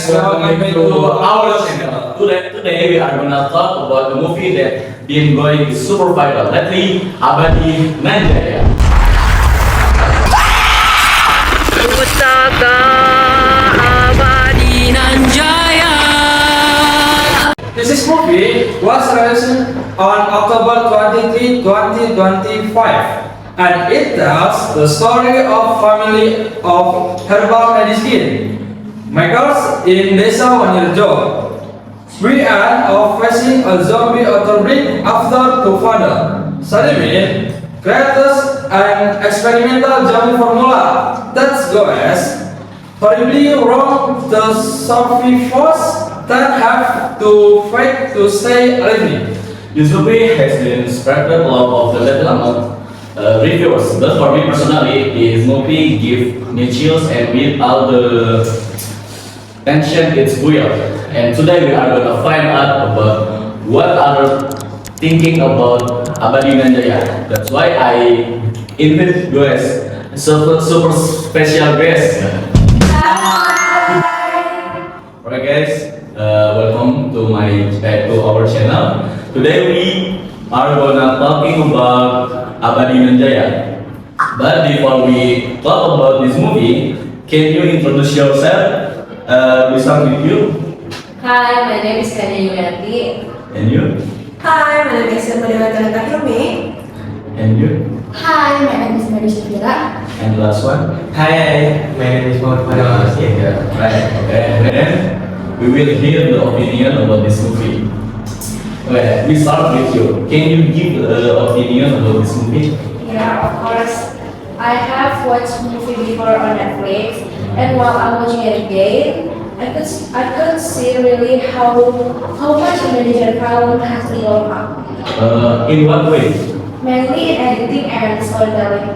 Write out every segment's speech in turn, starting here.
guys, welcome to our channel. Today we are gonna talk about the movie that been going super viral lately, Abadi Nanjaya. Pusaka Abadi Nanjaya. This movie was released on October 23, 2025, and it tells the story of family of herbal medicine makers in Desa Wanirjo. We are facing a zombie outbreak after two father, Salimin, creates an experimental jamu formula that goes horribly wrong. The survivors that have to fight to stay alive. This movie has been spread a lot of the little among reviewers, but for me personally, this movie give me chills and with all the tension it's weird. And today we are gonna find out about what are thinking about Abadi Nanjaya. That's why I invite guys, super special guest. Alright guys, welcome to our channel. Today we are gonna talking about Abadi Nanjaya. But before we talk about this movie, can you introduce yourself? We start with you. Hi, my name is Kanya Yulianti. And you? Hi, my name is Madhawati Hilmi. And you? Hi, my name is Mary Shafira. And the last one? Hi, my name is Muhammad Farah. Yeah, right. Okay. And then we will hear the opinion about this movie. Okay, we start with you. Can you give the opinion about this movie? Yeah, of course. I have watched movie before on Netflix, and while I'm watching it again, I could see really how much Indonesian film has evolved. In what way? Mainly in editing and storytelling.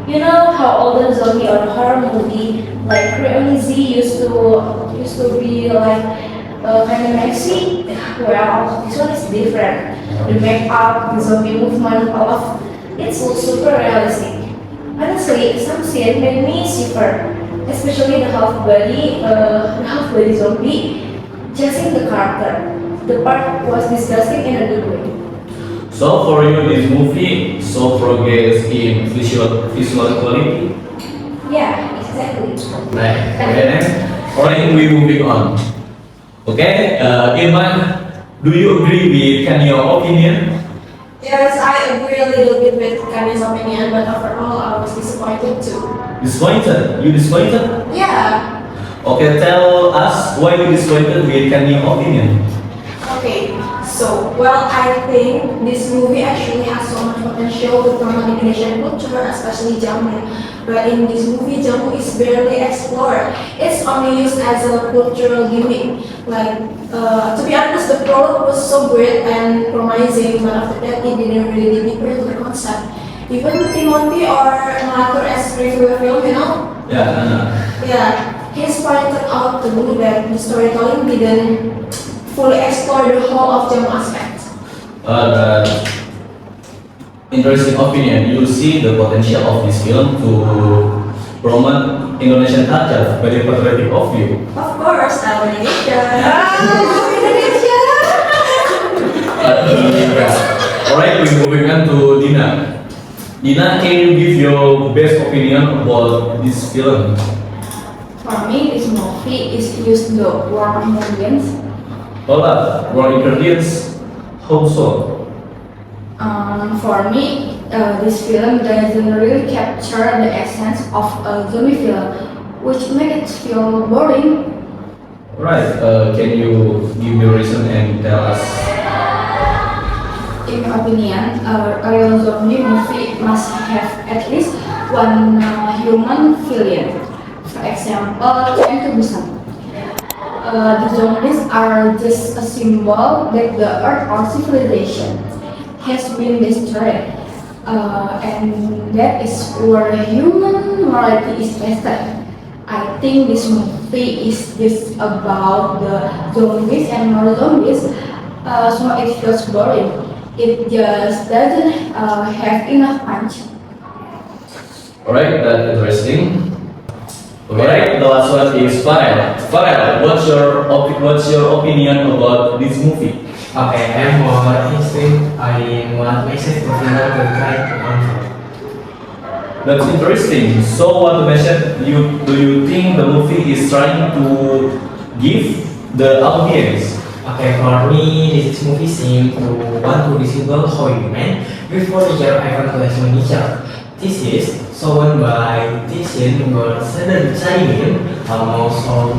You know how all the zombie or horror movie like Korean Z used to be like kind of messy. Well, this one is different. The makeup, the zombie movement, all of it looks super realistic. Honestly, some scene made me shiver, especially the half-body zombie chasing the character. The part was disgusting in a good way. So for you, this movie so progress in visual quality. Yeah, exactly. Right. Okay, next. Alright, we moving on. Okay, Irman, do you agree with Kanyo's opinion? Yes, I agree a little bit with Kanya's opinion, but overall I was disappointed too. Disappointed? You disappointed? Yeah. Okay, tell us why you disappointed with Kanyo's opinion. Okay, so, well, I think this movie actually has so much potential to promote Indonesian culture, especially jamu. But in this movie, jamu is barely explored. It's only used as a cultural gimmick. Like, to be honest, the prologue was so great and promising, but after that, it didn't really dig deeper into the concept. Even Timothy or Malacor as review a film, you know? Yeah, he's pointed out to me that the storytelling didn't fully explore the whole of jamu aspect. Interesting opinion. You see the potential of this film to promote Indonesian culture, very patriotic of you. Of course, our Indonesia. Alright, we're moving on to Dina. Dina, can you give your best opinion about this film? For me, this movie is used the warm ingredients. Hold up, raw ingredients. How so? For me, this film doesn't really capture the essence of a zombie film, which makes it feel boring. Right. Can you give your reason and tell us? In my opinion, a real zombie movie must have at least one human villain. For example, Train to Busan. The zombies are just a symbol that the Earth or civilization has been destroyed, and that is where human morality is tested. I think this movie is just about the zombies and more zombies, so it feels boring. It just doesn't have enough punch. Alright, that's interesting. Alright, the last one is Farel. Farel, what's your opinion about this movie? Okay, I'm more interested in what message the film will try to convey. That's interesting. So, what message do you think the movie is trying to give the audience? Okay, for me, this movie seems to want to disable how human before nature even to nature. This is shown by Titian who suddenly chiming almost on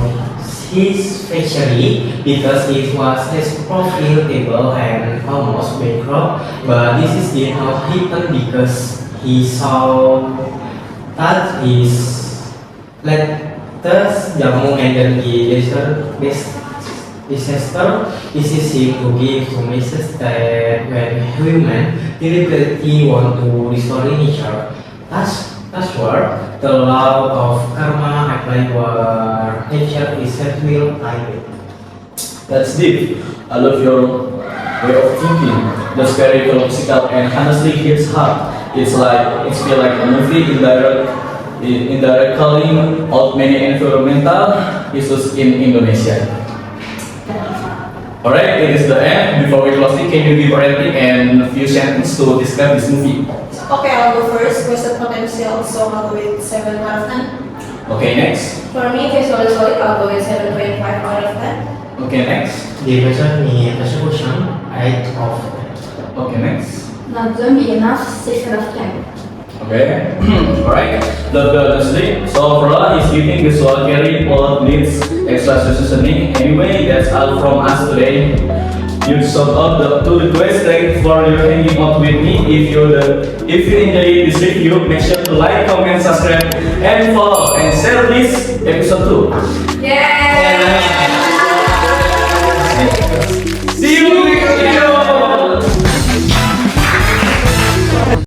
his factory because it was less profitable and almost bankrupt. But this is did not happen because he saw that his letters Jamu and then the disaster is him to give to message that when human deliberately want to restore nature, that's where the law of karma apply where nature is set will I That's deep. I love your way of thinking. That's very philosophical and honestly hits hard. It's feel like a movie indirect calling out many environmental issues in Indonesia. Alright, it is the end. Before we close it, can you give a rating and a few sentences to describe this movie? Okay, I'll go first. Wasted potential, so I'll go with 7 out of 10. Okay, next. For me, visually solid, I'll go with 7.5 out of 10. Okay, next. The version in execution 8 of 10. Okay, next. Not zombie enough, 6 out of 10. Okay. Alright. The sleep. So overall, if you think visual carry plot needs extra seasoning, anyway, that's all from us today. You sort out to the quest. Thank you for your hanging out with me. If you enjoyed this review, make sure to like, comment, subscribe, and follow, and share this episode too. Yeah!